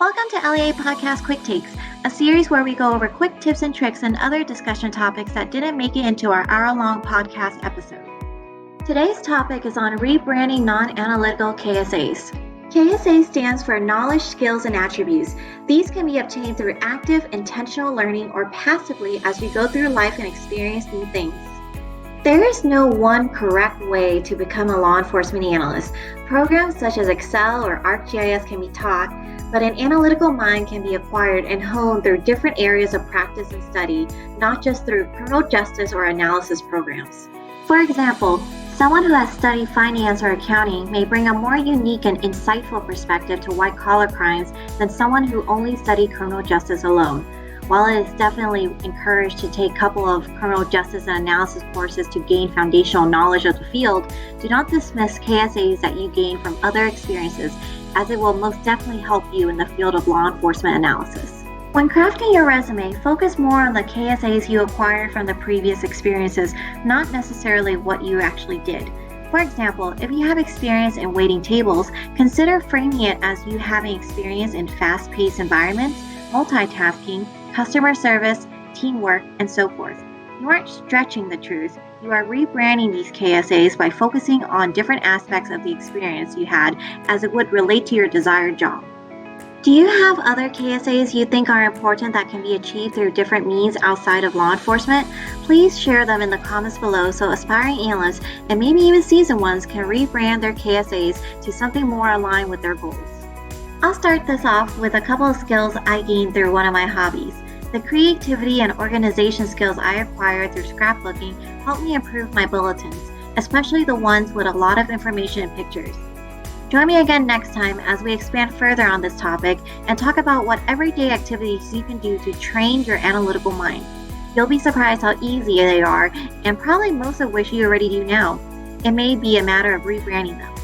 Welcome to LEA Podcast Quick Takes, a series where we go over quick tips and tricks and other discussion topics that didn't make it into our hour-long podcast episode. Today's topic is on rebranding non-analytical KSAs. KSA stands for Knowledge, Skills, and Attributes. These can be obtained through active, intentional learning or passively as you go through life and experience new things. There is no one correct way to become a law enforcement analyst. Programs such as Excel or ArcGIS can be taught, but an analytical mind can be acquired and honed through different areas of practice and study, not just through criminal justice or analysis programs. For example, someone who has studied finance or accounting may bring a more unique and insightful perspective to white-collar crimes than someone who only studied criminal justice alone. While it is definitely encouraged to take a couple of criminal justice and analysis courses to gain foundational knowledge of the field, do not dismiss KSAs that you gain from other experiences, as it will most definitely help you in the field of law enforcement analysis. When crafting your resume, focus more on the KSAs you acquired from the previous experiences, not necessarily what you actually did. For example, if you have experience in waiting tables, consider framing it as you having experience in fast-paced environments, multitasking, customer service, teamwork, and so forth. You aren't stretching the truth. You are rebranding these KSAs by focusing on different aspects of the experience you had as it would relate to your desired job. Do you have other KSAs you think are important that can be achieved through different means outside of law enforcement? Please share them in the comments below so aspiring analysts and maybe even seasoned ones can rebrand their KSAs to something more aligned with their goals. I'll start this off with a couple of skills I gained through one of my hobbies. The creativity and organization skills I acquired through scrapbooking helped me improve my bulletins, especially the ones with a lot of information and pictures. Join me again next time as we expand further on this topic and talk about what everyday activities you can do to train your analytical mind. You'll be surprised how easy they are, and probably most of which you already do now. It may be a matter of rebranding them.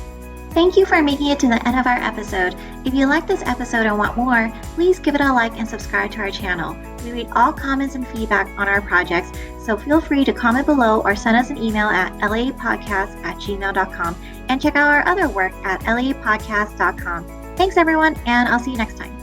Thank you for making it to the end of our episode. If you like this episode and want more, please give it a like and subscribe to our channel. We read all comments and feedback on our projects, so feel free to comment below or send us an email at laapodcast@gmail.com and check out our other work at laapodcast.com. Thanks everyone, and I'll see you next time.